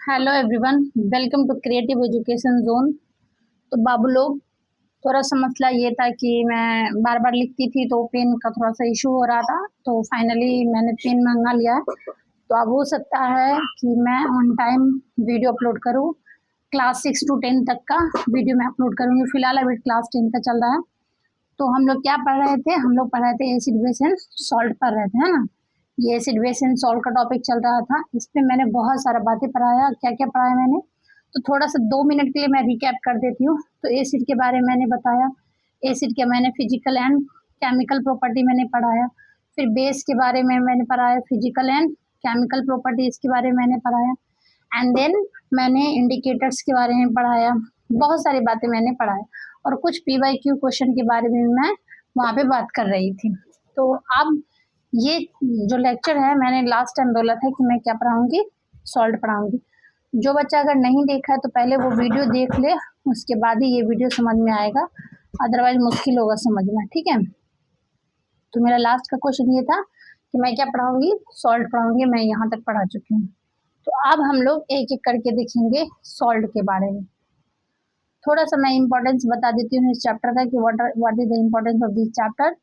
Hello everyone, welcome to creative education zone. तो बाबू लोग, थोड़ा सा मसला ये था कि मैं बार बार लिखती थी तो पेन का थोड़ा सा इशू हो रहा था। तो फाइनली मैंने पेन मंगा लिया है। तो अब हो सकता है कि मैं ऑन टाइम वीडियो अपलोड करूँ। क्लास 6 to 10 तक का वीडियो मैं अपलोड करूँगी। फिलहाल अभी क्लास 10 का चल रहा है। तो हम लोग क्या पढ़ रहे थे? हम लोग पढ़ रहे थे एसिड बेस एंड सॉल्ट पढ़ रहे थे, है ना। ये एसिड बेस एंड सॉल्ट का टॉपिक चल रहा था। इस पे मैंने बहुत सारा बातें पढ़ाया। क्या क्या पढ़ाया मैंने, तो थोड़ा सा 2 मिनट के लिए मैं रिकैप कर देती हूँ। तो एसिड के बारे में मैंने बताया। एसिड के मैंने फिजिकल एंड केमिकल प्रॉपर्टी मैंने पढ़ाया। फिर बेस के बारे में मैंने पढ़ाया, फिजिकल एंड केमिकल प्रॉपर्टी इसके बारे में मैंने पढ़ाया। एंड देन मैंने इंडिकेटर्स के बारे में पढ़ाया। बहुत सारी बातें मैंने पढ़ाया और कुछ PYQ क्वेश्चन के बारे में मैं वहाँ पे बात कर रही थी। तो अब ये जो लेक्चर है, मैंने लास्ट टाइम बोला था कि मैं क्या पढ़ाऊँगी, सॉल्ट पढ़ाऊँगी। जो बच्चा अगर नहीं देखा है तो पहले वो वीडियो देख ले, उसके बाद ही ये वीडियो समझ में आएगा, अदरवाइज मुश्किल होगा समझना, ठीक है। तो मेरा लास्ट का क्वेश्चन ये था कि मैं क्या पढ़ाऊँगी, सॉल्ट पढ़ाऊँगी। मैं यहाँ तक पढ़ा चुकी हूँ। तो अब हम लोग एक एक करके देखेंगे सॉल्ट के बारे में। थोड़ा सा मैं इम्पोर्टेंस बता देती हूँ इस चैप्टर का कि what is the importance of this chapter.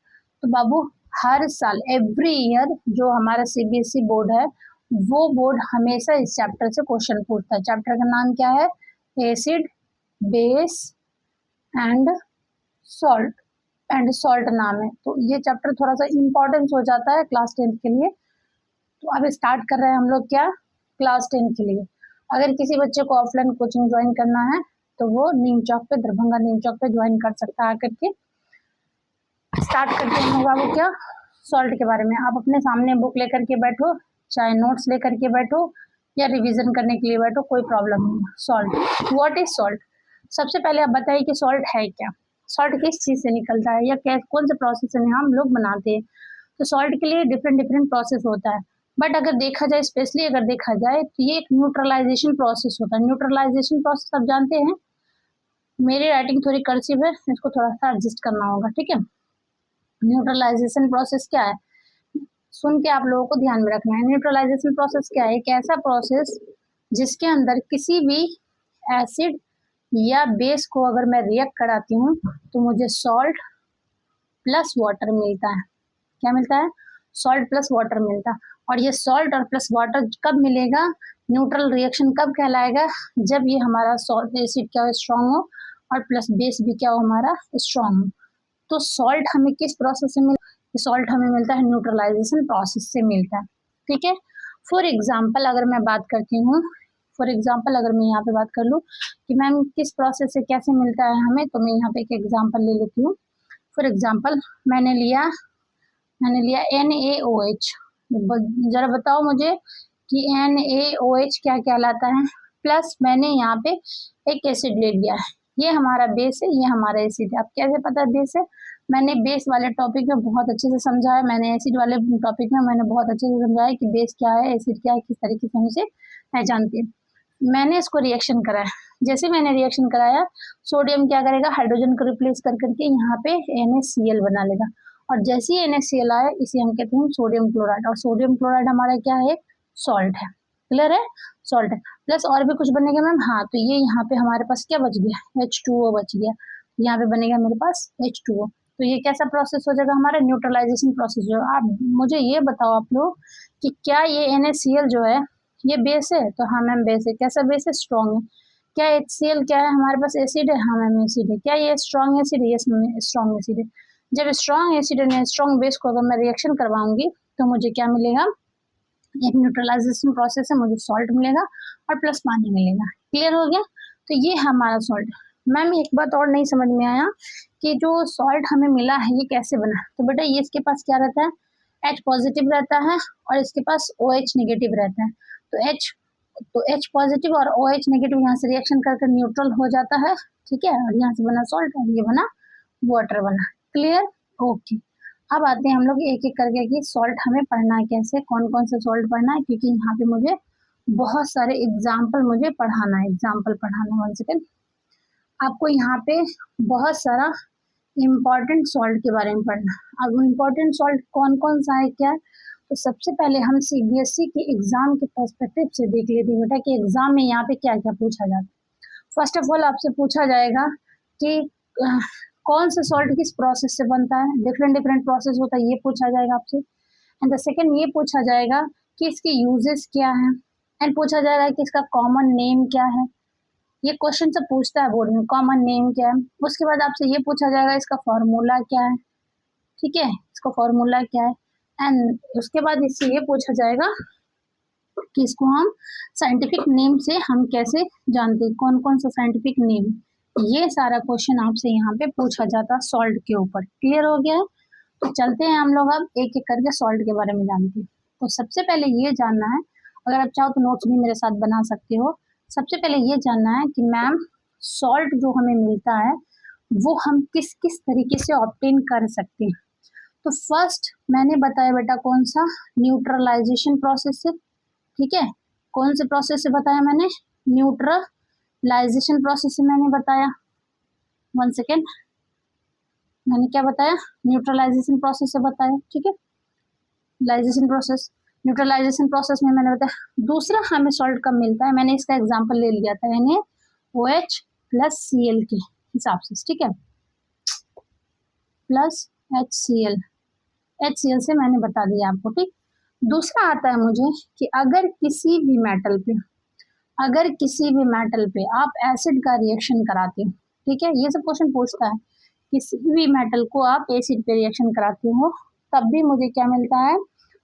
तो बाबू, हर साल एवरी ईयर जो हमारा CBSE बोर्ड है, वो बोर्ड हमेशा इस चैप्टर से क्वेश्चन पूछता है। चैप्टर का नाम क्या है? Acid, base and salt. And salt नाम है। तो ये चैप्टर थोड़ा सा इम्पोर्टेंस हो जाता है क्लास 10 के लिए। तो अब स्टार्ट कर रहे हैं हम लोग क्या, क्लास 10 के लिए। अगर किसी बच्चे को ऑफलाइन कोचिंग ज्वाइन करना है तो वो नीम चौक पे, दरभंगा नीम चौक पे ज्वाइन कर सकता है आकर के। स्टार्ट करते हैं बाबू क्या, सॉल्ट के बारे में। आप अपने सामने बुक लेकर के बैठो, चाहे नोट्स लेकर के बैठो या रिवीजन करने के लिए बैठो, कोई प्रॉब्लम नहीं। Salt, what is salt? सबसे पहले आप बताइए कि सॉल्ट है क्या, सॉल्ट किस चीज़ से निकलता है या कौन से प्रोसेस में हम लोग बनाते हैं। तो सॉल्ट के लिए डिफरेंट डिफरेंट प्रोसेस होता है। बट अगर देखा जाए, स्पेशली अगर देखा जाए, तो ये एक न्यूट्रलाइजेशन प्रोसेस होता है। न्यूट्रलाइजेशन प्रोसेस आप जानते हैं। मेरी राइटिंग थोड़ी कर्सिव है, इसको थोड़ा सा एडजस्ट करना होगा, ठीक है। न्यूट्रलाइजेशन प्रोसेस क्या है, सुन के आप लोगों को ध्यान में रखना है। न्यूट्रलाइजेशन प्रोसेस क्या है? एक ऐसा प्रोसेस जिसके अंदर किसी भी एसिड या बेस को अगर मैं रिएक्ट कराती हूँ तो मुझे सॉल्ट प्लस वाटर मिलता है। क्या मिलता है? सॉल्ट प्लस वाटर मिलता है। और ये सॉल्ट और प्लस वाटर कब मिलेगा? न्यूट्रल रिएक्शन कब कहलाएगा? जब ये हमारा सॉल्ट एसिड क्या हो, स्ट्रॉन्ग हो, और प्लस बेस भी क्या हो, हमारा स्ट्रॉन्ग हो। तो सॉल्ट हमें किस प्रोसेस से मिलता है? सॉल्ट हमें मिलता है न्यूट्रलाइजेशन प्रोसेस से मिलता है, ठीक है। फॉर एग्जाम्पल अगर मैं बात करती हूँ, फॉर एग्जाम्पल अगर मैं यहाँ पे बात कर लूँ कि मैम किस प्रोसेस से कैसे मिलता है हमें, तो मैं यहाँ पे एक एग्जाम्पल ले लेती हूँ। फॉर एग्जाम्पल मैंने लिया NaOH। जरा बताओ मुझे कि NaOH क्या कहलाता है। प्लस मैंने यहाँ पे एक एसिड ले लिया है, ये हमारा बेस है, ये हमारा एसिड है। अब कैसे पता बेस है? मैंने बेस वाले टॉपिक में बहुत अच्छे से समझाया, मैंने एसिड वाले टॉपिक में मैंने बहुत अच्छे से समझाया कि बेस क्या है, एसिड क्या है, किस तरीके से हम इसे पहचानते हैं। मैंने इसको रिएक्शन कराया। जैसे मैंने रिएक्शन कराया, सोडियम क्या करेगा, हाइड्रोजन को रिप्लेस कर करके यहाँ पे NaCl बना लेगा। और जैसे ही NaCl आया, इसे हम कहते हैं सोडियम क्लोराइड। और सोडियम क्लोराइड हमारा क्या है? सॉल्ट है। क्लियर है? सॉल्ट है। प्लस और भी कुछ बनेगा मैम? हाँ, तो ये यहाँ पे हमारे पास क्या बच गया? H2O बच गया। यहाँ पे बनेगा मेरे पास H2O। तो ये कैसा प्रोसेस हो जाएगा? हमारा न्यूट्रलाइजेशन प्रोसेस। जो आप मुझे ये बताओ आप लोग कि क्या ये NaCl जो है ये बेस है? तो हाँ मैम बेस है। कैसा बेस है? स्ट्रॉन्ग है। क्या HCl क्या है? हमारे पास एसिड है। हाँ मैम एसिड है। क्या ये स्ट्रॉन्ग एसिड है? यस मैम स्ट्रॉन्ग एसिड है। जब स्ट्रॉन्ग एसिड और स्ट्रॉन्ग बेस को अगर मैं रिएक्शन करवाऊंगी तो मुझे क्या मिलेगा? एक न्यूट्रलाइजेशन प्रोसेस है, मुझे सॉल्ट मिलेगा और प्लस पानी मिलेगा। क्लियर हो गया? तो ये हमारा सॉल्ट। मैम एक बात और नहीं समझ में आया कि जो सॉल्ट हमें मिला है ये कैसे बना? तो बेटा ये इसके पास क्या रहता है? H पॉजिटिव रहता है और इसके पास OH नेगेटिव रहता है। तो H पॉजिटिव और OH नेगेटिव यहाँ से रिएक्शन करके न्यूट्रल हो जाता है, ठीक है। और यहाँ से बना सॉल्ट और ये बना वाटर बना। क्लियर? ओके। अब आते हैं हम लोग एक एक करके कि सॉल्ट हमें पढ़ना है कैसे, कौन कौन से सॉल्ट पढ़ना है, क्योंकि यहाँ पे मुझे बहुत सारे एग्जाम्पल मुझे पढ़ाना है। एग्जाम्पल पढ़ाना, 1 सेकेंड। आपको यहाँ पे बहुत सारा इम्पॉर्टेंट सॉल्ट के बारे में पढ़ना। अब इम्पॉर्टेंट सॉल्ट कौन कौन सा है क्या है? तो सबसे पहले हम सीबीएसई के एग्जाम के पर्सपेक्टिव से देख लेते हैं बेटा कि एग्जाम में यहाँ पे क्या क्या पूछा जाता है। फर्स्ट ऑफ ऑल आपसे पूछा जाएगा कि कौन सा सॉल्ट किस प्रोसेस से बनता है, डिफरेंट डिफरेंट प्रोसेस होता है, ये पूछा जाएगा आपसे। एंड द सेकेंड ये पूछा जाएगा कि इसके यूजेस क्या है, एंड पूछा जाएगा कि इसका कॉमन नेम क्या है। ये क्वेश्चन सब पूछता है बोर्ड में, कॉमन नेम क्या है। उसके बाद आपसे ये पूछा जाएगा इसका फॉर्मूला क्या है, ठीक है, इसका फॉर्मूला क्या है। एंड उसके बाद इससे ये पूछा जाएगा कि इसको हम साइंटिफिक नेम से हम कैसे जानते हैं, कौन कौन सा साइंटिफिक नेम। ये सारा क्वेश्चन आपसे यहाँ पे पूछा जाता है सॉल्ट के ऊपर। क्लियर हो गया है? तो चलते हैं हम लोग अब एक एक करके सॉल्ट के बारे में जानते हैं। तो सबसे पहले ये जानना है, अगर आप चाहो तो नोट्स भी मेरे साथ बना सकते हो। सबसे पहले ये जानना है कि मैम सॉल्ट जो हमें मिलता है वो हम किस किस तरीके से ऑब्टेन कर सकते हैं। तो फर्स्ट मैंने बताया बेटा कौन सा, न्यूट्रलाइजेशन प्रोसेस से, ठीक है। कौन से प्रोसेस से बताया मैंने, न्यूट्रलाइजेशन प्रोसेस से मैंने बताया। वन सेकेंड, मैंने क्या बताया, न्यूट्रलाइजेशन प्रोसेस से बताया, ठीक है। लाइजेशन प्रोसेस, न्यूट्रलाइजेशन प्रोसेस में मैंने बताया। दूसरा हमें सॉल्ट कब मिलता है, मैंने इसका एग्जांपल ले लिया था NaOH प्लस Cl के हिसाब से, ठीक है, प्लस HCl से मैंने बता दिया आपको, ठीक। दूसरा आता है मुझे कि अगर किसी भी मेटल पे आप एसिड का रिएक्शन कराते हो, ठीक है, ये सब क्वेश्चन पूछता है, किसी भी मेटल को आप एसिड पे रिएक्शन कराते हो तब भी मुझे क्या मिलता है,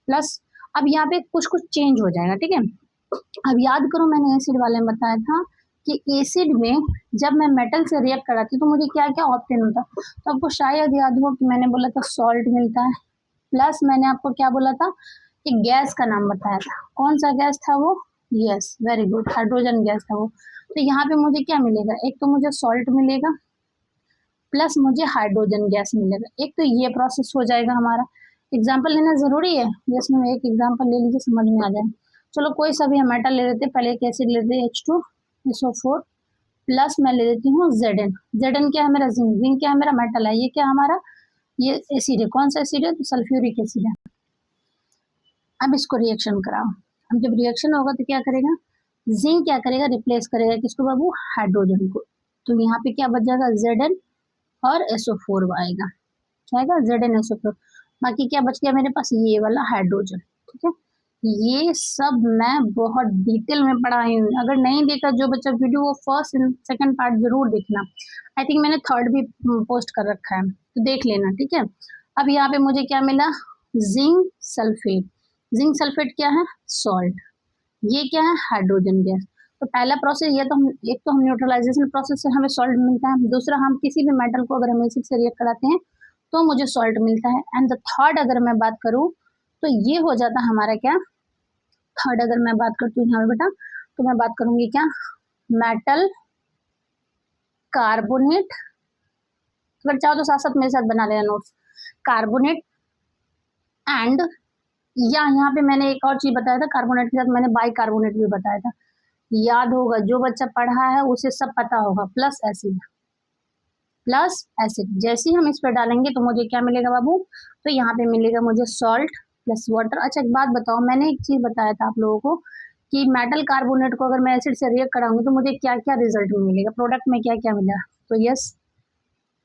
प्लस। अब यहाँ पे कुछ कुछ चेंज हो जाएगा, ठीक है। अब याद करो मैंने एसिड वाले में बताया था कि एसिड में जब मैं मेटल से रिएक्ट कराती हूँ तो मुझे क्या क्या ऑब्टेन होता है। तो आपको शायद याद हो कि मैंने बोला था सॉल्ट मिलता है, प्लस मैंने आपको क्या बोला था, एक गैस का नाम बताया था। कौन सा गैस था वो, yes very good, hydrogen gas था वो। तो यहाँ पे मुझे क्या मिलेगा, एक तो मुझे सॉल्ट मिलेगा प्लस मुझे हाइड्रोजन गैस मिलेगा। एक तो ये प्रोसेस हो जाएगा हमारा। एग्जाम्पल लेना जरूरी है, जिसमें एक एग्जाम्पल ले लीजिए समझ में आ जाए। चलो कोई सा भी हम मेटल ले लेते, पहले एक एसिड लेते हैं H2SO4 प्लस मैं ले लेती हूँ Zn क्या है मेरा, जिंक क्या है मेरा, मेटल है, ये क्या हमारा, ये एसिड है। कौन सा एसिड है, तो सल्फ्यूरिक एसिड है। अब इसको रिएक्शन कराओ। अब जब रिएक्शन होगा तो क्या करेगा, जिंक क्या करेगा, रिप्लेस करेगा किसको बाबू, हाइड्रोजन को। तो यहाँ पे क्या बच जाएगा, Zn और SO4 आएगा, क्या आएगा, ZnSO4। बाकी क्या बच गया मेरे पास, ये वाला हाइड्रोजन, ठीक है। ये सब मैं बहुत डिटेल में पढ़ाई हूँ, अगर नहीं देखा जो बच्चा वीडियो, वो फर्स्ट एंड सेकंड पार्ट जरूर देखना। आई थिंक मैंने थर्ड भी पोस्ट कर रखा है, तो देख लेना, ठीक है। अब यहाँ पे मुझे क्या मिला, जिंक सल्फेट। जिंक सल्फेट क्या है, सॉल्ट। ये क्या है, हाइड्रोजन गैस। तो पहला प्रोसेस ये तो हम, एक तो हम न्यूट्रलाइजेशन प्रोसेस से हमें सॉल्ट मिलता है, दूसरा हम किसी भी मेटल को अगर हम एसिड से रिएक्ट कराते हैं तो मुझे सॉल्ट मिलता है। एंड द थर्ड अगर मैं बात करूँ तो ये हो जाता है हमारा क्या, थर्ड अगर मैं बात करती हूँ यहाँ पे बेटा, तो मैं बात करूंगी क्या, मेटल कार्बोनेट। अगर चाहो तो साथ साथ मेरे साथ बना लेना नोट्स, कार्बोनेट एंड, या यहाँ पे मैंने एक और चीज बताया था, कार्बोनेट के साथ मैंने बाई कार्बोनेट भी बताया था, याद होगा, जो बच्चा पढ़ा है उसे सब पता होगा। प्लस एसिड, जैसे ही हम इस पर डालेंगे तो मुझे क्या मिलेगा बाबू, तो यहाँ पे मिलेगा मुझे सॉल्ट प्लस वाटर। अच्छा एक बात बताओ, मैंने एक चीज बताया था आप लोगों को कि मेटल कार्बोनेट को अगर मैं एसिड से रिएक्ट कराऊंगी तो मुझे क्या क्या रिजल्ट मिलेगा, प्रोडक्ट में क्या क्या मिला। तो यस,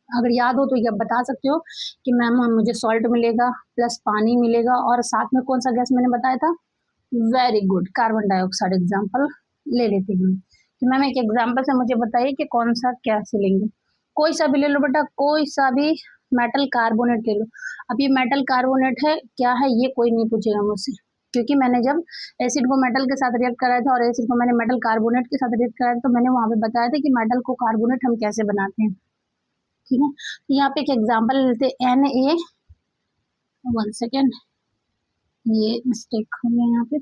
अगर याद हो तो ये बता सकते हो कि मैम मुझे सॉल्ट मिलेगा प्लस पानी मिलेगा, और साथ में कौन सा गैस मैंने बताया था, very good, carbon dioxide. Example ले लेते हैं कि मैम एक एग्जाम्पल से मुझे बताइए कि कौन सा क्या से लेंगे, कोई सा भी ले लो बेटा, कोई सा भी मेटल कार्बोनेट ले लो। अब ये मेटल कार्बोनेट है क्या है, ये कोई नहीं पूछेगा मुझसे, क्योंकि मैंने जब एसिड को मेटल के साथ रिएक्ट कराया था और एसिड को मैंने मेटल कार्बोनेट के साथ रिएक्ट कराया था, तो मैंने वहां पे बताया था कि मेटल को कार्बोनेट हम कैसे बनाते हैं, ठीक है। तो यहाँ पे एक एग्जाम्पल लेते हैं, Na, वन सेकेंड, ये मिस्टेक हो गया यहाँ पे,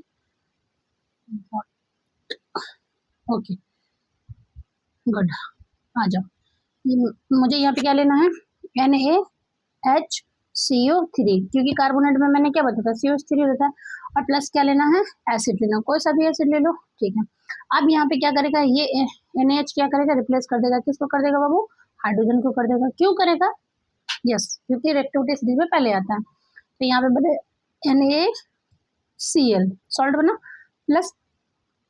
ओके गुड, आ जाओ। मुझे यहाँ पे क्या लेना है, NaHCO3, क्योंकि कार्बोनेट में मैंने क्या बताया था, CO3 रहता है, और प्लस क्या लेना है, एसिड लेना, कोई सा भी एसिड ले लो, ठीक है। अब यहाँ पे क्या करेगा, ये NaH क्या करेगा, रिप्लेस कर देगा, किसको कर देगा बाबू, हाइड्रोजन को कर देगा। क्यों करेगा, यस, क्योंकि रिएक्टिविटी सीरीज में पहले आता है। तो यहाँ पे बोले Na Cl सॉल्ट बना, प्लस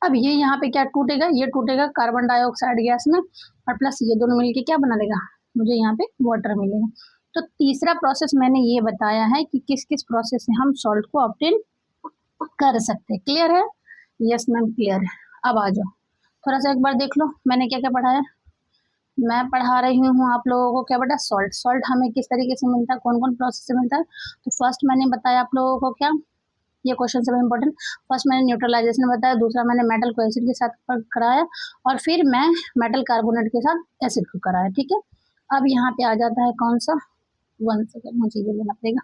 अब ये यहाँ पे क्या टूटेगा, ये टूटेगा कार्बन डाइऑक्साइड गैस में, और प्लस ये दोनों मिलके क्या बना देगा, मुझे यहाँ पे वाटर मिलेगा। तो तीसरा प्रोसेस मैंने ये बताया है कि किस किस प्रोसेस से हम सॉल्ट को ऑब्टेन कर सकते हैं। क्लियर है? यस मैम क्लियर है। अब आ जाओ थोड़ा सा एक बार देख लो मैंने क्या क्या पढ़ाया। मैं पढ़ा रही हूँ आप लोगों को क्या बेटा, सॉल्ट। सॉल्ट हमें किस तरीके से मिलता है, कौन कौन प्रोसेस से मिलता है। तो फर्स्ट मैंने बताया आप लोगों को क्या, ये क्वेश्चन सब इंपॉर्टेंट। फर्स्ट मैंने न्यूट्रलाइजेशन बताया, दूसरा मैंने मेटल को एसिड के साथ कराया, और फिर मैं मेटल कार्बोनेट के साथ एसिड को कराया। ठीक है, अब यहाँ पे आ जाता है कौन सा, 1 सेकेंड मुझे ये लेना पड़ेगा।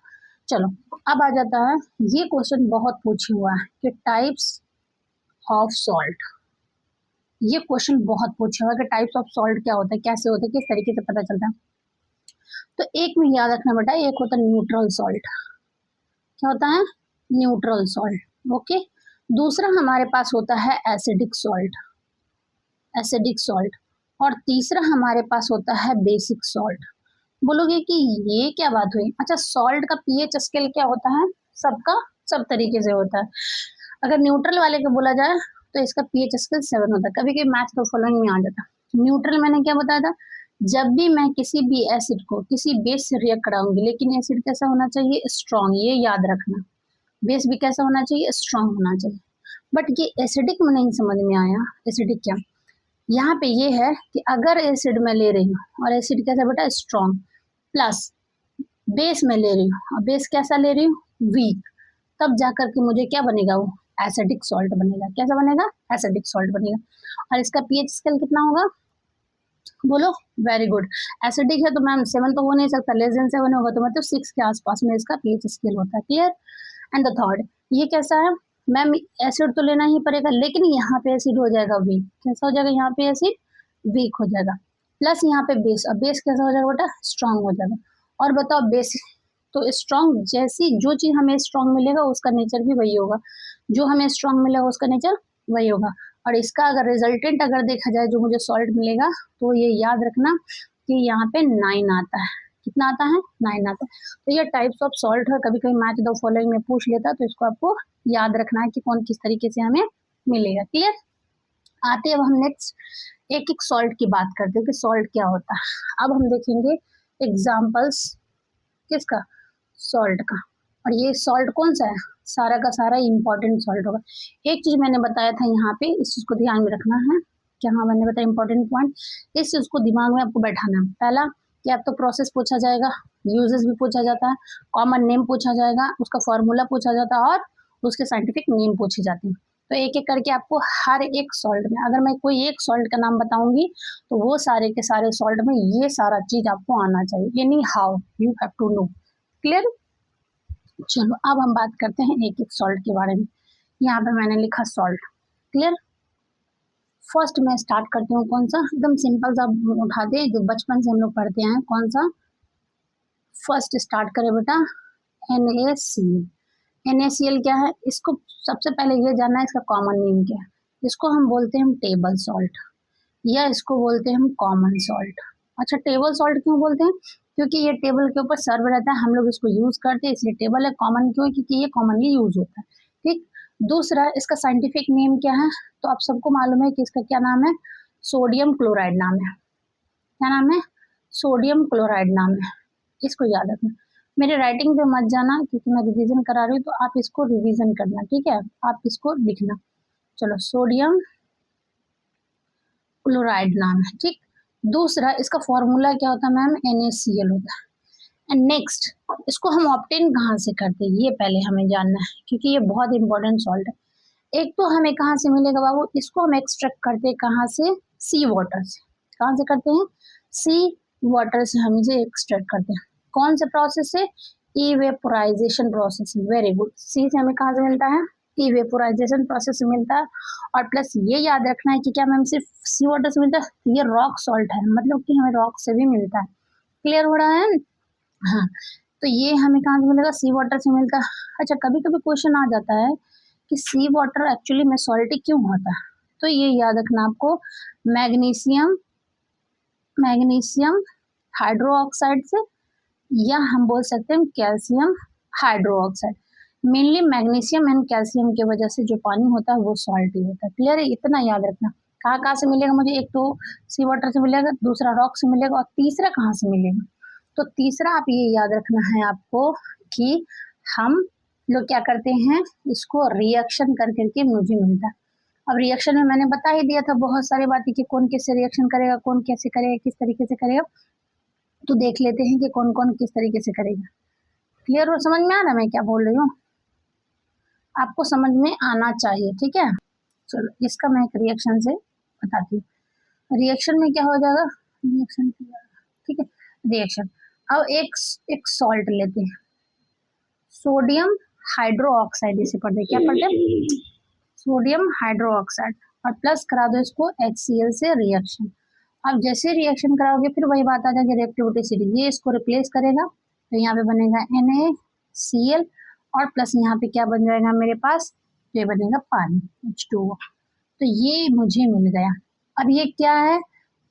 चलो अब आ जाता है, ये क्वेश्चन बहुत पूछा हुआ है कि टाइप्स ऑफ सॉल्ट। ये क्वेश्चन बहुत पूछा हुआ है कि टाइप्स ऑफ सॉल्ट क्या होता है, कैसे होता है, किस तरीके से पता चलता है। तो एक में याद रखना बेटा, एक होता है न्यूट्रल सॉल्ट। क्या होता है? Neutral salt. ओके, दूसरा हमारे पास होता है एसिडिक सॉल्ट, एसिडिक सॉल्ट, और तीसरा हमारे पास होता है बेसिक सॉल्ट। बोलोगे कि ये क्या बात हुई। अच्छा, सॉल्ट का पीएच स्केल क्या होता है, सबका सब तरीके से होता है। अगर न्यूट्रल वाले को बोला जाए तो इसका पीएच स्केल 7 होता है। कभी कभी मैथ तो फॉलोइंग में आ जाता है। न्यूट्रल मैंने क्या बताया था, जब भी मैं किसी भी एसिड को किसी बेस से रिएक्ट कराऊंगी, लेकिन एसिड कैसा होना चाहिए, स्ट्रॉन्ग, ये याद रखना। बेस भी कैसा होना चाहिए, स्ट्रॉन्ग होना चाहिए। बट ये एसिडिक में नहीं समझ में आया। एसिडिक क्या, यहाँ पे ये है कि अगर एसिड में ले रही हूँ और एसिड कैसा बेटा, स्ट्रॉन्ग, प्लस बेस में ले रही हूँ और बेस कैसा ले रही हूँ, वीक, तब जाकर के मुझे क्या बनेगा, वो एसिडिक सॉल्ट बनेगा। कैसा बनेगा, एसिडिक सॉल्ट बनेगा। और इसका पीएच स्केल कितना होगा, बोलो। Very good. एसिडिक है तो मैम 7 तो हो नहीं सकता, लेस देन 7 होगा, तो मतलब 6 के आसपास में इसका पीएच स्केल होता है। क्लियर? एंड द थर्ड, ये कैसा है मैम, एसिड तो लेना ही पड़ेगा, लेकिन यहाँ पे एसिड हो जाएगा वीक। कैसा हो जाएगा, यहाँ पे एसिड वीक हो जाएगा, प्लस यहाँ पे बेस, और बेस कैसा हो जाएगा बेटा, स्ट्रांग हो जाएगा। और बताओ बेस तो स्ट्रांग, जैसी जो चीज हमें स्ट्रांग मिलेगा उसका नेचर भी वही होगा, जो हमें स्ट्रांग मिलेगा उसका नेचर वही होगा। और इसका अगर रिजल्टेंट अगर देखा जाए, जो मुझे सॉल्ट मिलेगा, तो ये याद रखना कि यहाँ पे 9 आता है। कितना आता है, 9 आता है। तो ये टाइप्स ऑफ सॉल्ट है। कभी कभी मैथ द फॉलोइंग में पूछ लेता, तो इसको आपको याद रखना है कि कौन किस तरीके से हमें मिलेगा। क्लियर? आते अब हम नेक्स्ट एक एक सॉल्ट की बात करते हैं कि सॉल्ट क्या होता है। अब हम देखेंगे एग्जाम्पल्स किसका, सॉल्ट का। और ये सॉल्ट कौन सा है, सारा का सारा इंपॉर्टेंट सॉल्ट होगा। एक चीज मैंने बताया था यहाँ पे, इस चीज को ध्यान में रखना है। क्या, हाँ मैंने बताया इंपॉर्टेंट पॉइंट, इस चीज को दिमाग में आपको बैठाना है। पहला कि आप तो प्रोसेस पूछा जाएगा, यूजेस भी पूछा जाता है, कॉमन नेम पूछा जाएगा, उसका फॉर्मूला पूछा जाता है, और उसके साइंटिफिक नेम पूछे जाते हैं। तो एक एक करके आपको हर एक सॉल्ट में, अगर मैं कोई एक सॉल्ट का नाम बताऊंगी, तो वो सारे के सारे सॉल्ट में ये सारा चीज आपको आना चाहिए। Anyhow you have to know. Clear? चलो अब हम बात करते हैं एक एक सॉल्ट के बारे में। यहाँ पे मैंने लिखा सॉल्ट। क्लियर? फर्स्ट मैं स्टार्ट करती हूँ, कौन सा एकदम सिंपल सा उठा दे, जो बचपन से हम लोग पढ़ते हैं, कौन सा। फर्स्ट स्टार्ट करें बेटा, NaCl। NaCl क्या है, इसको सबसे पहले ये जानना है इसका कॉमन नेम क्या है। इसको हम बोलते हैं टेबल सॉल्ट, या इसको बोलते हैं हम कॉमन सॉल्ट। अच्छा, टेबल सॉल्ट क्यों बोलते हैं, क्योंकि ये टेबल के ऊपर सर्व रहता है, हम लोग इसको यूज करते हैं, इसलिए टेबल है। कॉमन क्यों है, क्योंकि ये कॉमनली यूज होता है। ठीक। दूसरा, इसका साइंटिफिक नेम क्या है, तो आप सबको मालूम है कि इसका क्या नाम है, सोडियम क्लोराइड नाम है। क्या नाम है, सोडियम क्लोराइड नाम है। इसको याद रखना। मेरे राइटिंग पे मत जाना, क्योंकि मैं रिवीजन करा रही हूँ, तो आप इसको रिवीजन करना। ठीक है, आप इसको लिखना। चलो, सोडियम क्लोराइड नाम है। ठीक। दूसरा, इसका फॉर्मूला क्या होता है मैम, NaCl होता है। एंड नेक्स्ट, इसको हम ऑब्टेन कहाँ से करते हैं, ये पहले हमें जानना है, क्योंकि ये बहुत इंपॉर्टेंट सॉल्ट है। एक तो हमें कहाँ से मिलेगा बाबू, इसको हम एक्सट्रैक्ट करते हैं कहाँ से, सी वाटर से। कहाँ से करते हैं, सी वाटर से हम इसे एक्सट्रैक्ट करते हैं। कौन से प्रोसेस से, evaporation process. Very good. Sea से हमें कहाँ से मिलता है, इवेपोराइजेशन प्रोसेस से मिलता है। और प्लस ये याद रखना है कि क्या मैम सिर्फ सी वाटर से मिलता है, ये रॉक सॉल्ट है, मतलब कि हमें रॉक से भी मिलता है। क्लियर हो रहा है? हाँ। तो ये हमें कहाँ से मिलेगा, सी वाटर से मिलता है। अच्छा, कभी कभी क्वेश्चन आ जाता है कि सी वाटर एक्चुअली में सॉल्टी क्यों होता है, तो ये याद रखना आपको, मैग्नीशियम, मैग्नीशियम हाइड्रो ऑक्साइड से, या हम बोल सकते हैं calcium hydro oxide, mainly magnesium and calcium की वजह से जो पानी होता है वो सॉल्टी होता है। क्लियर है, इतना याद रखना। कहाँ कहाँ से मिलेगा मुझे, एक तो सी वाटर से मिलेगा, दूसरा रॉक से मिलेगा, और तीसरा कहाँ से मिलेगा, तो तीसरा आप ये याद रखना है आपको कि हम लोग क्या करते हैं, इसको रिएक्शन कर करके मुझे मिलता है। अब रिएक्शन में मैंने बता ही दिया था बहुत सारी बातें कि कौन किससे रिएक्शन करेगा, कौन कैसे करेगा, किस तरीके से करेगा। तो देख लेते हैं कि कौन कौन किस तरीके से करेगा। क्लियर हो, समझ में आ रहा है मैं क्या बोल रही हूँ, आपको समझ में आना चाहिए, ठीक है। चलो इसका मैं एक रिएक्शन से बताती हूँ। रिएक्शन में क्या हो जाएगा, रिएक्शन, ठीक है, रिएक्शन। अब एक सॉल्ट लेते हैं, सोडियम हाइड्रो ऑक्साइड, इसे पढ़ते क्या पढ़ते हैं, सोडियम हाइड्रो ऑक्साइड, और प्लस करा दो इसको HCl से रिएक्शन। अब जैसे रिएक्शन कराओगे फिर वही बात आ जाएगी रिएक्टिविटी, ये इसको रिप्लेस करेगा, तो यहाँ पे बनेगा NaCl, और प्लस यहाँ पे क्या बन जाएगा मेरे पास, ये बनेगा पानी H2O। तो ये मुझे मिल गया। अब ये क्या है,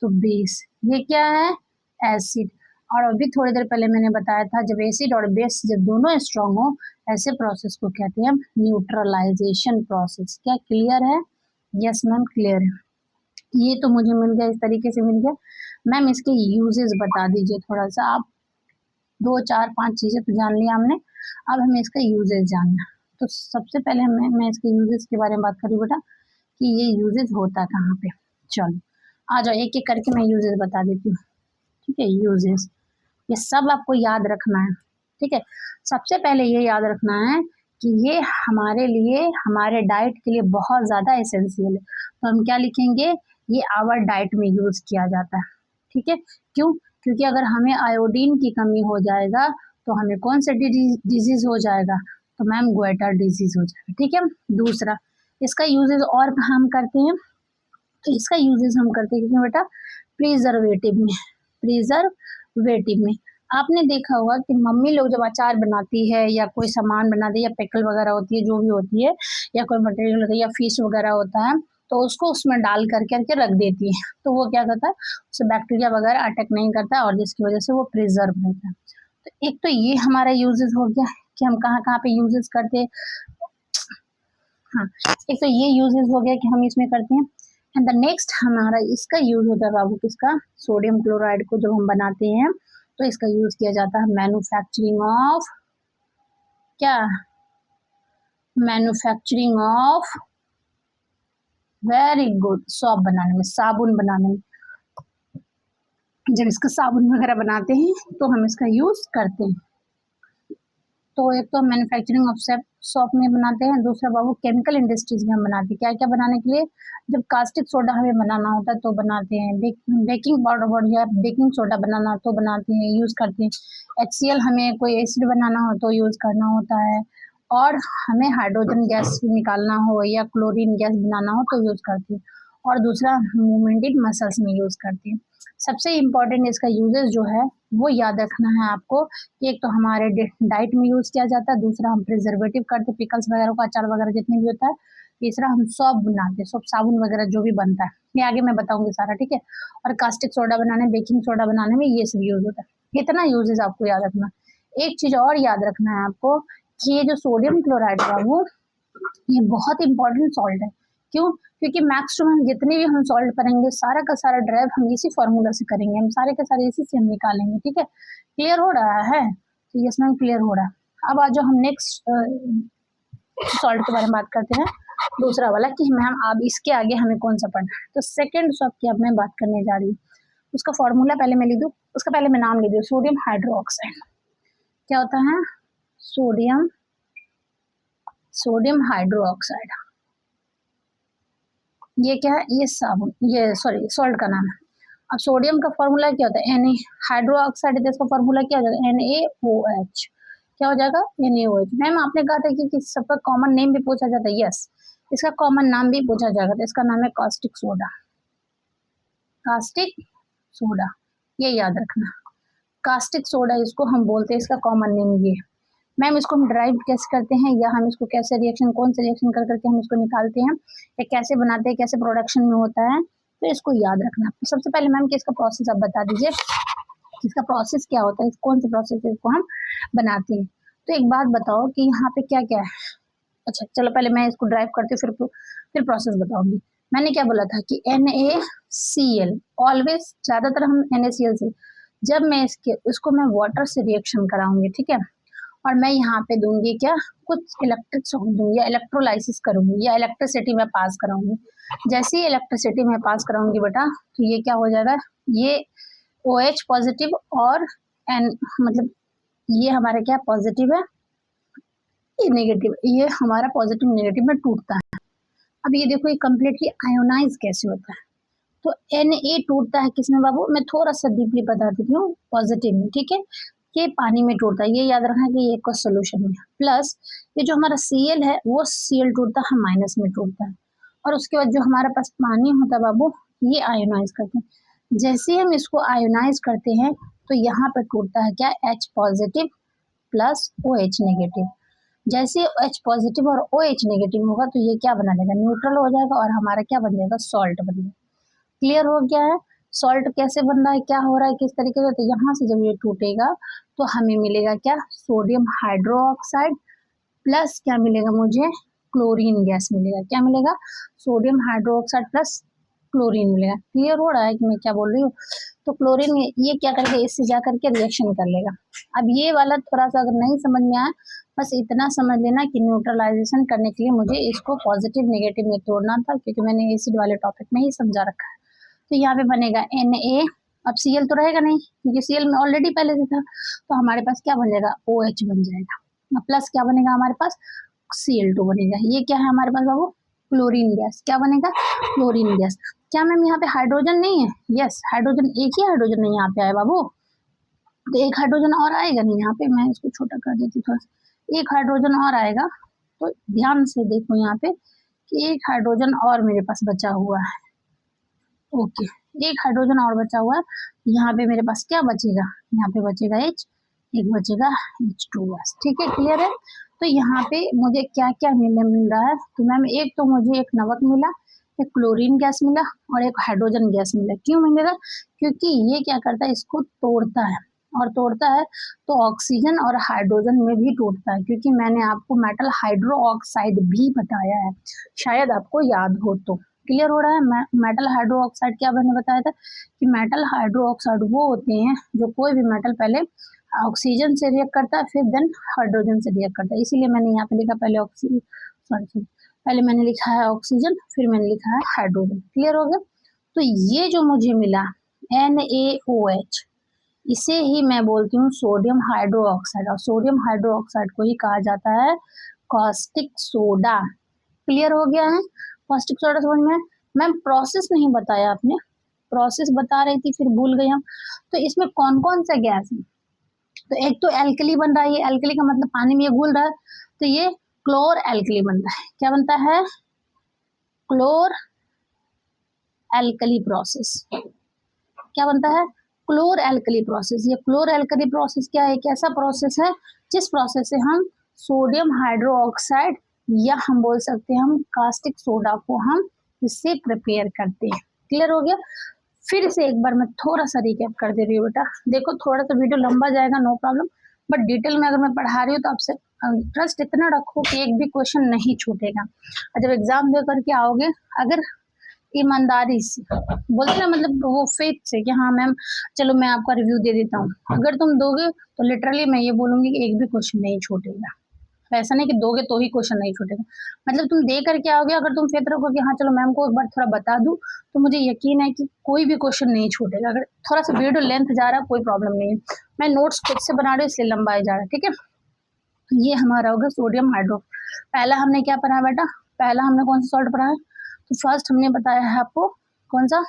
तो बेस, ये क्या है, एसिड। और अभी थोड़ी देर पहले मैंने बताया था जब एसिड और बेस जब दोनों स्ट्रॉन्ग हो, ऐसे प्रोसेस को कहते हैं न्यूट्रलाइजेशन प्रोसेस। क्या क्लियर है, यस मैम क्लियर है। ये तो मुझे मिल गया, इस तरीके से मिल गया। मैम इसके यूजेस बता दीजिए थोड़ा सा, आप 2 4 5 चीजें तो जान लिया हमने, अब हमें इसका यूजेस जानना। तो सबसे पहले मैं इसके यूजेस के बारे में बात करूँ बेटा कि ये यूजेस होता कहाँ पे। चलो आ जाओ, एक एक करके मैं यूजेस बता देती हूँ, ठीक है। यूजेस ये सब आपको याद रखना है, ठीक है। सबसे पहले ये याद रखना है कि ये हमारे लिए, हमारे डाइट के लिए बहुत ज़्यादा एसेंशियल है। तो हम क्या लिखेंगे, ये आवर डाइट में यूज़ किया जाता है, ठीक है। क्यों, क्योंकि अगर हमें आयोडीन की कमी हो जाएगा तो हमें कौन सा डिजीज हो जाएगा, तो मैम गोइटर डिजीज हो जाएगा, ठीक है। दूसरा इसका यूजेज और हम करते हैं, तो इसका यूजेस हम करते हैं किसमें बेटा, प्रिजर्वेटिव में। प्रिजर्वेटिव में आपने देखा होगा कि मम्मी लोग जब अचार बनाती है या कोई सामान बनाती है या पिकल वगैरह होती है, जो भी होती है, या कोई मटेरियल होता है या फिश वगैरह होता है, तो उसको उसमें डाल करके रख देती है, तो वो क्या करता है, उससे बैक्टीरिया वगैरह अटैक नहीं करता और जिसकी वजह से वो प्रिजर्व रहता है। तो एक तो ये हमारा यूजेस हो गया कि हम कहाँ कहाँ पे यूजेस करते हैं। हाँ, एक तो ये यूजेस हो गया कि हम इसमें करते हैं। एंड द नेक्स्ट हमारा इसका यूज होता है बाबू किसका, सोडियम क्लोराइड को जब हम बनाते हैं तो इसका यूज किया जाता है मैन्युफैक्चरिंग ऑफ, क्या, manufacturing of, very good, shop बनाने में, साबुन बनाने में। जब इसका साबुन वगैरह बनाते हैं तो हम इसका यूज करते हैं। तो एक तो मैन्युफैक्चरिंग ऑफ सॉप में बनाते हैं, दूसरा बाबू केमिकल इंडस्ट्रीज में हम बनाते हैं। क्या क्या बनाने के लिए, जब कास्टिक सोडा हमें बनाना होता है तो बनाते हैं, बेकिंग पाउडर या बेकिंग सोडा बनाना तो बनाते हैं, यूज करते हैं। HCl हमें कोई एसिड बनाना हो तो यूज करना होता है, और हमें हाइड्रोजन गैस निकालना हो या क्लोरीन गैस बनाना हो तो यूज करते हैं, और दूसरा मूवमेंट इन मसल्स में यूज करते हैं। सबसे इम्पॉर्टेंट इसका यूजेस जो है वो याद रखना है आपको कि एक तो हमारे डाइट में यूज किया जाता है, दूसरा हम प्रिजर्वेटिव करते, पिकल्स वगैरह का अचार वगैरह जितने भी होता है, तीसरा हम सॉप बनाते हैं, सॉप साबुन वगैरह जो भी बनता है, ये आगे मैं बताऊंगी सारा, ठीक है। और कास्टिक सोडा बनाने, बेकिंग सोडा बनाने में ये सब यूज होता है। इतना यूजेस आपको याद रखना। एक चीज और याद रखना है आपको कि ये जो सोडियम क्लोराइड है वो, ये बहुत इंपॉर्टेंट सॉल्ट है। क्यों, क्योंकि मैक्स टू मैक्स जितने भी हम सॉल्व करेंगे सारा का सारा ड्राइव हम इसी फॉर्मूला से करेंगे, हम सारे के सारे इसी से हम निकालेंगे, ठीक है। क्लियर हो रहा है, तो यस मैम क्लियर हो रहा है। अब आज जो हम नेक्स्ट सॉल्ट के बारे में बात करते हैं, दूसरा वाला कि मैम अब इसके आगे हमें कौन सा पढ़ना है। तो सेकेंड सॉल्ट की अब मैं बात करने जा रही हूँ, उसका फॉर्मूला पहले मैं लिख दूँ, उसका पहले मैं नाम लिख दूँ, सोडियम हाइड्रो ऑक्साइड। क्या होता है, सोडियम हाइड्रो ऑक्साइड, ये क्या है, ये साबुन, ये सॉरी सॉल्ट का नाम है। अब सोडियम का फॉर्मूला क्या होता है, Na, हाइड्रो ऑक्साइड है, इसका फॉर्मूला क्या हो जाएगा, NaOH। क्या हो जाएगा, NaOH। मैम आपने कहा था कि सबका कॉमन नेम भी पूछा जाता है, यस, इसका कॉमन नाम भी पूछा जाएगा, तो इसका नाम है कास्टिक सोडा। कास्टिक सोडा, ये याद रखना, कास्टिक सोडा इसको हम बोलते हैं, इसका कॉमन नेम ये। मैम इसको हम ड्राइव कैसे करते हैं, या हम इसको कैसे रिएक्शन, कौन से रिएक्शन कर करके हम इसको निकालते हैं, या कैसे बनाते हैं, कैसे प्रोडक्शन में होता है, तो इसको याद रखना। सबसे पहले मैम कि इसका प्रोसेस आप बता दीजिए, इसका प्रोसेस क्या होता है, कौन से प्रोसेस इसको हम बनाते हैं। तो एक बात बताओ कि यहाँ पे क्या क्या है। अच्छा चलो पहले मैं इसको ड्राइव करती हूँ, फिर प्रोसेस बताऊंगी। मैंने क्या बोला था कि NaCl, ऑलवेज ज्यादातर हम NaCl से, जब मैं इसको मैं वाटर से रिएक्शन कराऊंगी, ठीक है, और मैं यहाँ पे दूंगी क्या, कुछ इलेक्ट्रिक शॉक दूंगी या इलेक्ट्रोलाइसिस करूंगी या इलेक्ट्रिसिटी में पास कराऊंगी। जैसे ही इलेक्ट्रिसिटी में पास कराऊंगी बेटा, तो ये क्या हो जाएगा, ये OH पॉजिटिव और N, मतलब ये हमारा क्या पॉजिटिव है, ये नेगेटिव, ये हमारा पॉजिटिव नेगेटिव में टूटता है। अब ये देखो ये कम्प्लीटली आयोनाइज कैसे होता है। तो Na टूटता है किसमें बाबू, मैं थोड़ा सा डीपली बता देती हूँ, पॉजिटिव में, ठीक है, ये पानी में टूटता है, ये याद रखना कि ये एक सोल्यूशन में। प्लस ये जो हमारा Cl है वो Cl टूटता है माइनस में टूटता है, और उसके बाद जो हमारे पास पानी होता है बाबू, ये आयोनाइज करते हैं। जैसे ही हम इसको आयोनाइज करते हैं तो यहाँ पर टूटता है क्या, H positive plus OH negative. जैसे H पॉजिटिव और OH नेगेटिव होगा तो ये क्या बना लेगा, न्यूट्रल हो जाएगा, और हमारा क्या बन जाएगा, सॉल्ट बन जाएगा। क्लियर हो गया है। सॉल्ट कैसे बन रहा है, क्या हो रहा है, किस तरीके से, तो यहाँ से जब ये टूटेगा तो हमें मिलेगा क्या, सोडियम हाइड्रोक्साइड प्लस क्या मिलेगा मुझे, क्लोरीन गैस मिलेगा। क्या मिलेगा, सोडियम हाइड्रोक्साइड प्लस क्लोरीन मिलेगा। क्लियर हो रहा है कि मैं क्या बोल रही हूँ। तो क्लोरीन ये क्या करेगा, इससे जा करके रिएक्शन कर लेगा। अब ये वाला थोड़ा सा अगर नहीं समझ में आया, बस इतना समझ लेना कि न्यूट्रलाइजेशन करने के लिए मुझे इसको पॉजिटिव नेगेटिव में तोड़ना था, क्योंकि मैंने एसिड वाले टॉपिक में ही समझा रखा है। तो यहाँ पे बनेगा Na, अब Cl तो रहेगा नहीं क्योंकि Cl में ऑलरेडी पहले से था, तो हमारे पास क्या बन जाएगा, OH बन जाएगा, प्लस क्या बनेगा हमारे पास, Cl2 बनेगा। ये क्या है हमारे पास बाबू, क्लोरीन गैस। क्या बनेगा, क्लोरीन गैस। क्या मैम यहाँ पे हाइड्रोजन नहीं है, यस हाइड्रोजन, एक ही हाइड्रोजन नहीं यहाँ पे आया बाबू, तो एक हाइड्रोजन और आएगा नहीं यहाँ पे, मैं इसको छोटा कर देती हूँ थोड़ा सा, एक हाइड्रोजन और आएगा। तो ध्यान से देखो यहाँ पे कि एक हाइड्रोजन और मेरे पास बचा हुआ है, ओके, एक हाइड्रोजन और बचा हुआ है। यहाँ पे मेरे पास क्या बचेगा, यहाँ पे बचेगा H, एक बचेगा H2 बस, ठीक है, क्लियर है। तो यहाँ पे मुझे क्या क्या मिल रहा है, तो मैम एक तो मुझे एक नमक मिला, एक क्लोरीन गैस मिला और एक हाइड्रोजन गैस मिला। क्यों मिलेगा, क्योंकि ये क्या करता है, इसको तोड़ता है, और तोड़ता है तो ऑक्सीजन और हाइड्रोजन में भी टूटता है, क्योंकि मैंने आपको मेटल हाइड्रो ऑक्साइड भी बताया है, शायद आपको याद हो तो। क्लियर हो रहा है। मेटल हाइड्रो ऑक्साइड क्या मैंने बताया था कि मेटल हाइड्रो ऑक्साइड वो होते हैं जो कोई भी मेटल पहले ऑक्सीजन से रिएक्ट करता है, फिर देन हाइड्रोजन से रिएक्ट करता है। इसीलिए मैंने यहाँ पे लिखा पहले ऑक्सीजन, सॉरी पहले मैंने लिखा है ऑक्सीजन, फिर मैंने लिखा है हाइड्रोजन। क्लियर हो गया। तो ये जो मुझे मिला NaOH, इसे ही मैं बोलती हूँ सोडियम हाइड्रो ऑक्साइड, और सोडियम हाइड्रो ऑक्साइड को ही कहा जाता है कॉस्टिक सोडा। क्लियर हो गया है। कॉस्टिक सोडा समझ में। मैम प्रोसेस नहीं बताया आपने, प्रोसेस बता रही थी फिर भूल गई हम। तो इसमें कौन कौन सा गैस है, तो एक तो एल्कली बन रहा है, ये एल्कली का मतलब पानी में ये घुल रहा है, तो ये क्लोर एल्कली बनता है। क्या बनता है, क्लोर एल्कली प्रोसेस। क्या बनता है, क्लोर एल्कली प्रोसेस। ये क्लोर एल्कली प्रोसेस क्या है, एक ऐसा प्रोसेस है जिस प्रोसेस से हम सोडियम हाइड्रो ऑक्साइड या हम बोल सकते हैं हम कास्टिक सोडा को हम इससे प्रिपेयर करते हैं। क्लियर हो गया। फिर से एक बार मैं थोड़ा सा रिकैप कर दे रही हूँ बेटा, देखो थोड़ा सा वीडियो लंबा जाएगा नो प्रॉब्लम, बट डिटेल में अगर मैं पढ़ा रही हूँ तो आपसे ट्रस्ट इतना रखो कि एक भी क्वेश्चन नहीं छूटेगा। और जब एग्जाम दे करके आओगे, अगर ईमानदारी से बोलते ना, मतलब वो फेथ से कि हाँ मैम चलो मैं आपका रिव्यू दे देता हूँ, अगर तुम दोगे तो लिटरली मैं ये बोलूंगी कि एक भी क्वेश्चन नहीं छूटेगा। ऐसा नहीं कि दोगे तो ही क्वेश्चन नहीं छूटेगा, मतलब तुम दे करके आओगे, अगर तुम फेथ रखो कि हाँ चलो मैम को एक बार थोड़ा बता दूं, तो मुझे यकीन है कि कोई भी क्वेश्चन नहीं छूटेगा। अगर थोड़ा सा वीडियो लेंथ जा रहा है कोई प्रॉब्लम नहीं है, मैं नोट्स खुद से बना रही हूँ इसलिए लंबा जा रहा है, ठीक है। ये हमारा होगा सोडियम हाइड्रो। पहला हमने क्या पढ़ा बेटा, पहला हमने कौन सा सॉल्ट पढ़ा है, तो फर्स्ट हमने बताया है आपको कौन सा,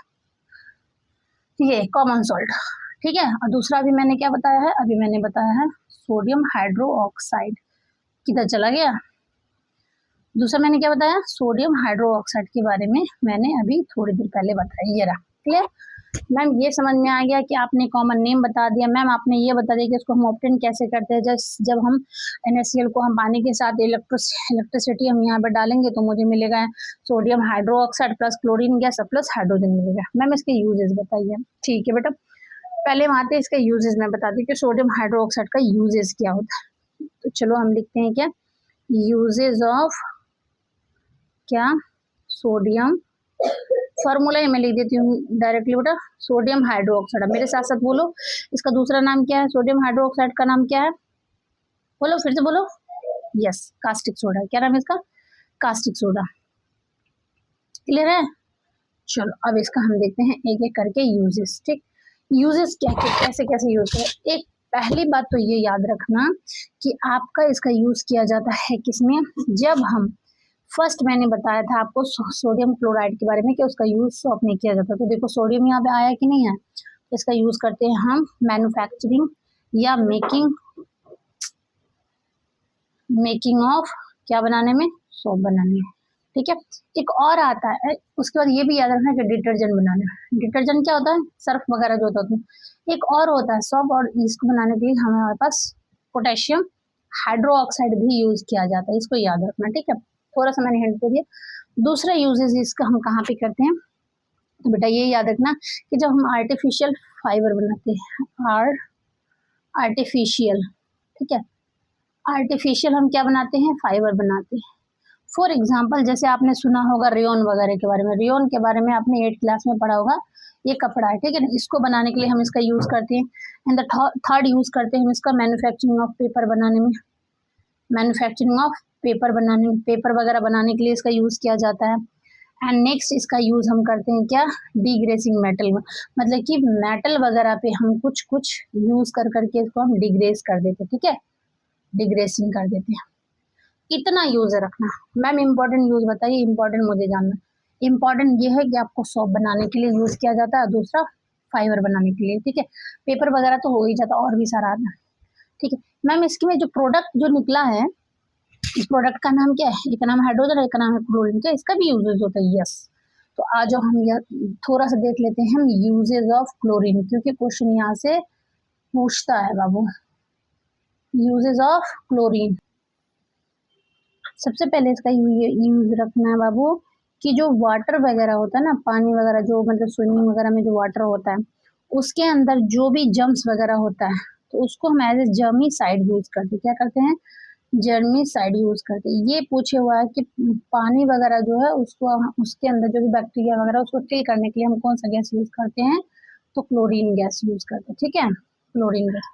ये कॉमन सॉल्ट, ठीक है। और दूसरा भी मैंने क्या बताया है, अभी मैंने बताया है सोडियम हाइड्रो ऑक्साइड। किधर चला गया, दूसरा मैंने क्या बताया, सोडियम हाइड्रो ऑक्साइड के बारे में मैंने अभी थोड़ी देर पहले बताया, ये रहा। क्लियर मैम, ये समझ में आ गया कि आपने कॉमन नेम बता दिया। मैम आपने ये बता दिया कि इसको हम ऑब्टेन कैसे करते हैं, जब हम NaCl को हम पानी के साथ इलेक्ट्रिसिटी हम यहाँ पर डालेंगे तो मुझे मिलेगा sodium hydro oxide plus chlorine gas plus hydrogen मिलेगा। मैम इसके यूजेस बताइए। ठीक है बेटा, पहले हम आते हैं इसका यूजेस, मैं बता दी कि सोडियम हाइड्रो ऑक्साइड का यूजेस क्या होता है। तो चलो हम लिखते हैं क्या, यूजेज ऑफ क्या, सोडियम, फॉर्मूला मैं लिख देती हूँ डायरेक्टली बेटा, सोडियम हाइड्रोक्साइड। मेरे साथ साथ बोलो, इसका दूसरा नाम क्या है, सोडियम हाइड्रोक्साइड का नाम क्या है, बोलो फिर से बोलो, यस कास्टिक सोडा। क्या नाम है इसका, कास्टिक सोडा। क्लियर है। चलो अब इसका हम देखते हैं एक एक करके यूजेस। ठीक, यूजेस क्या क्या, कैसे कैसे यूज करें। एक पहली बात तो ये याद रखना कि आपका इसका यूज किया जाता है किसमें, जब हम फर्स्ट मैंने बताया था आपको सोडियम क्लोराइड के बारे में कि उसका यूज सॉप नहीं किया जाता। तो देखो सोडियम यहाँ पे आया कि नहीं है, तो इसका यूज करते हैं हम मैन्युफैक्चरिंग या मेकिंग ऑफ क्या बनाने में, सोप बनाने में। ठीक है, एक और आता है, उसके बाद ये भी याद रखना कि डिटर्जेंट बनाना। डिटर्जेंट क्या होता है, सर्फ वगैरह जो होता है। एक और होता है सोप, और इसको बनाने के लिए हमारे पास पोटेशियम हाइड्रोक्साइड भी यूज किया जाता है, इसको याद रखना। ठीक है, थोड़ा सा मैंने हिंट दे दिया। दूसरा यूजेस इसका हम कहाँ पे करते हैं, तो बेटा ये याद रखना कि जब हम आर्टिफिशियल फाइबर बनाते हैं, आर्टिफिशियल, ठीक है, आर्टिफिशियल हम क्या बनाते हैं, फाइबर बनाते हैं। फॉर एग्जाम्पल जैसे आपने सुना होगा रेयन वगैरह के बारे में, रेयन के बारे में आपने 8th क्लास में पढ़ा होगा। ये कपड़ा है, ठीक है, इसको बनाने के लिए हम इसका यूज करते हैं। एंड द थर्ड यूज करते हैं हम इसका मैन्युफैक्चरिंग ऑफ पेपर बनाने में, मैन्युफैक्चरिंग ऑफ पेपर बनाने में, पेपर वगैरह बनाने के लिए इसका यूज किया जाता है। एंड नेक्स्ट इसका यूज हम करते हैं क्या, डिग्रेसिंग मेटल में, मतलब कि मेटल वगैरह पे हम कुछ कुछ यूज कर करके इसको हम डिग्रेस कर देते हैं। ठीक है, डिग्रेसिंग कर देते हैं। इतना यूज रखना। मैम इंपॉर्टेंट यूज बताइए, इंपॉर्टेंट मुझे जानना। इंपॉर्टेंट ये है कि आपको सोप बनाने के लिए यूज किया जाता है, दूसरा फाइबर बनाने के लिए। ठीक है, पेपर वगैरह तो हो ही जाता, और भी सारा आता है। ठीक है मैम, इसके में जो प्रोडक्ट जो निकला है, इस प्रोडक्ट का नाम क्या है, एक का नाम हाइड्रोजन, एक का नाम है क्लोरीन, क्या इसका भी यूजेज होता है, यस। तो आज हम यह थोड़ा सा देख लेते हैं हम यूजेज ऑफ क्लोरीन, क्योंकि क्वेश्चन यहाँ से पूछता है बाबू, यूजेज ऑफ क्लोरीन। सबसे पहले इसका यूज रखना है बाबू कि जो वाटर वगैरह होता है ना, पानी वगैरह जो मतलब स्विमिंग वगैरह में जो वाटर होता है, उसके अंदर जो भी जर्म्स वगैरह होता है, तो उसको हम एज ए जर्मीसाइड यूज करते हैं। क्या करते हैं, जर्मीसाइड यूज करते हैं। ये पूछे हुआ है कि पानी वगैरह जो है उसको, उसके अंदर जो भी बैक्टीरिया वगैरह उसको किल करने के लिए हम कौन सा गैस यूज करते हैं, तो क्लोरीन गैस यूज करते हैं। ठीक है, क्लोरीन गैस।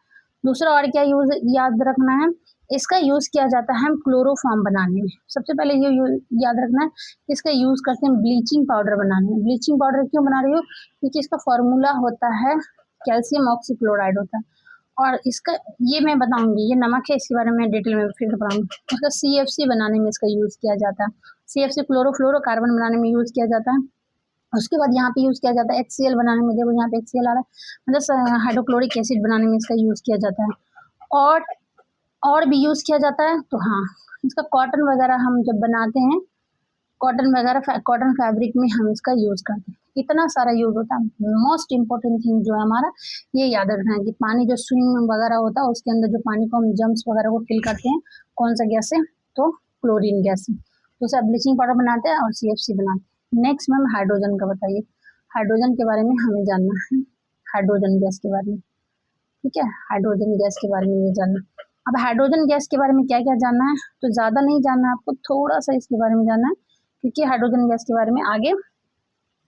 दूसरा और क्या यूज याद रखना है, इसका यूज किया जाता है हम क्लोरोफॉर्म बनाने में। सबसे पहले ये याद रखना है, इसका यूज करते हैं ब्लीचिंग पाउडर बनाने में। ब्लीचिंग पाउडर क्यों बना रही हो, क्योंकि इसका फॉर्मूला होता है कैल्शियम ऑक्सीक्लोराइड होता है। और इसका ये मैं बताऊंगी, ये नमक है, इसके बारे में डिटेल में फिर बताऊंगी। उसका CFC बनाने में इसका यूज किया जाता है। CFC क्लोरोफ्लोरोकार्बन बनाने में यूज किया जाता है। उसके बाद यहाँ पे यूज किया जाता है HCl बनाने में, देखो यहाँ पे HCl आ रहा है, मतलब हाइड्रोक्लोरिक एसिड बनाने में इसका यूज किया जाता है। और भी यूज किया जाता है। तो हाँ, इसका कॉटन वगैरह हम जब बनाते हैं, कॉटन वगैरह, कॉटन फैब्रिक में हम इसका यूज करते हैं। इतना सारा यूज होता है। मोस्ट इंपॉर्टेंट थिंग जो है हमारा, ये याद रखना है कि पानी जो स्विम वगैरह होता है, उसके अंदर जो पानी को हम जम्स वगैरह को किल करते हैं, कौन सा गैस से, तो क्लोरीन गैस से। तो उसे ब्लीचिंग पाउडर बनाते हैं और CFC बनाते हैं। नेक्स्ट मैम हाइड्रोजन का बताइए, हाइड्रोजन के बारे में हमें जानना है, हाइड्रोजन गैस के बारे में। ठीक है, हाइड्रोजन गैस के बारे में ये जानना। अब हाइड्रोजन गैस के बारे में क्या क्या जानना है, तो ज़्यादा नहीं जानना है आपको, थोड़ा सा इसके बारे में जानना है, क्योंकि हाइड्रोजन गैस के बारे में आगे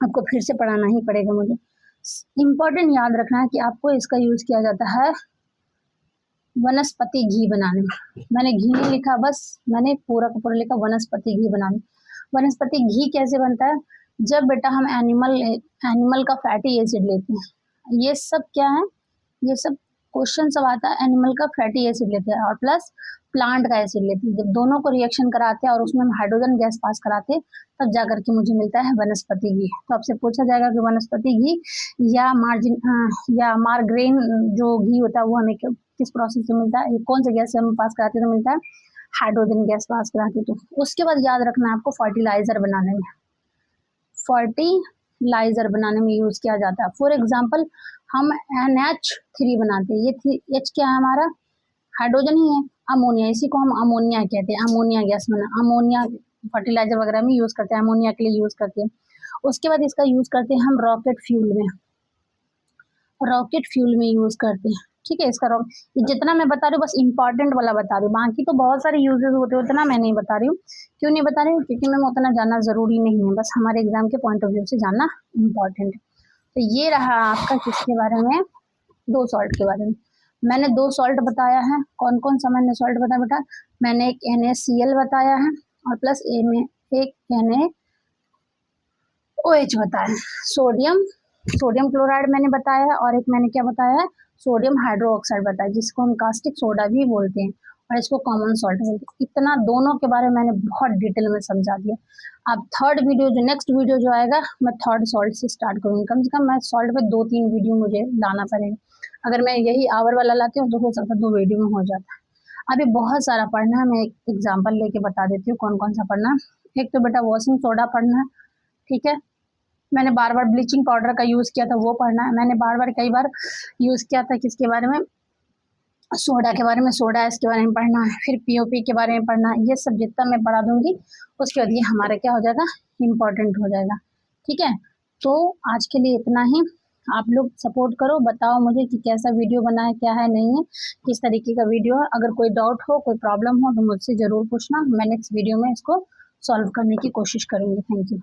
आपको फिर से पढ़ाना ही पड़ेगा मुझे। इम्पॉर्टेंट याद रखना है कि आपको इसका यूज किया जाता है वनस्पति घी बनाने में। मैंने घी नहीं लिखा, बस मैंने पूरा का पूरा लिखा वनस्पति घी बनाने। वनस्पति घी कैसे बनता है, जब बेटा हम एनिमल का फैटी एसिड लेते हैं, ये सब क्या है, ये सब क्वेश्चन सब आता है, एनिमल का फैटी एसिड लेते हैं और प्लस प्लांट का एसिड लेते हैं। जब दोनों को रिएक्शन कराते हैं और उसमें हम हाइड्रोजन गैस पास कराते हैं, तब जाकर के मुझे मिलता है वनस्पति घी। तो आपसे पूछा जाएगा कि वनस्पति घी या मार्गरेन जो घी होता है वो हमें किस प्रोसेस से मिलता है, कौन से गैस से हम पास कराते हैं, तो मिलता है हाइड्रोजन गैस पास कराते। तो उसके बाद याद रखना है आपको फर्टिलाइजर बनाने में, फर्टिलाइजर बनाने में यूज किया जाता है। फॉर एग्जाम्पल हम NH3 बनाते हैं, ये H क्या है हमारा, हाइड्रोजन ही है, अमोनिया, इसी को हम अमोनिया कहते हैं। अमोनिया गैस बना, अमोनिया फर्टिलाइजर वगैरह में यूज करते हैं, अमोनिया के लिए यूज करते हैं। उसके बाद इसका यूज करते हैं हम रॉकेट फ्यूल में, रॉकेट फ्यूल में यूज करते हैं। ठीक है। इसका ये जितना मैं बता रही हूँ बस इंपॉर्टेंट वाला बता रही हूँ, बाकी तो बहुत सारे यूजेस होते हैं, उतना मैं नहीं बता रही हूँ। क्यों नहीं बता रही हूँ? क्योंकि मैम उतना जानना ज़रूरी नहीं है, बस हमारे एग्जाम के पॉइंट ऑफ व्यू से जानना इम्पॉर्टेंट है। तो ये रहा आपका किसके बारे में, 2 सॉल्ट के बारे में। मैंने 2 सॉल्ट बताया है। कौन कौन सा मैंने सॉल्ट बताया बेटा? मैंने एक NaCl बताया है और प्लस ए में एक NaOH बताया है। सोडियम क्लोराइड मैंने बताया है और एक मैंने क्या बताया है, सोडियम हाइड्रोक्साइड बताया, जिसको हम कास्टिक सोडा भी बोलते हैं और इसको कॉमन सॉल्ट बोलते हैं। इतना दोनों के बारे में मैंने बहुत डिटेल में समझा दिया। अब थर्ड वीडियो जो नेक्स्ट वीडियो जो आएगा, मैं थर्ड सॉल्ट से स्टार्ट करूँगी। कम से कम मैं सॉल्ट पे 2-3 वीडियो मुझे लाना पड़ेगा। अगर मैं यही आवर वाला लाती हूँ तो हो सकता है 2 वीडियो में हो जाता है। अभी बहुत सारा पढ़ना है, मैं एक एग्जाम्पल लेके बता देती हूँ कौन कौन सा पढ़ना है। एक तो बेटा वॉशिंग सोडा पढ़ना है, ठीक है। मैंने बार बार ब्लीचिंग पाउडर का यूज़ किया था, वो पढ़ना है। मैंने बार बार कई बार यूज़ किया था किसके बारे में, सोडा के बारे में, सोडा इसके बारे में पढ़ना है। फिर POP के बारे में पढ़ना है। ये सब जितना मैं पढ़ा दूंगी उसके बाद ये हमारा क्या हो जाएगा, इम्पोर्टेंट हो जाएगा, ठीक है। तो आज के लिए इतना ही। आप लोग सपोर्ट करो, बताओ मुझे कि कैसा वीडियो बना है, क्या है, नहीं है, किस तरीके का वीडियो है। अगर कोई डाउट हो, कोई प्रॉब्लम हो तो मुझसे ज़रूर पूछना, मैं नेक्स्ट वीडियो में इसको सॉल्व करने की कोशिश करूँगी। Thank you.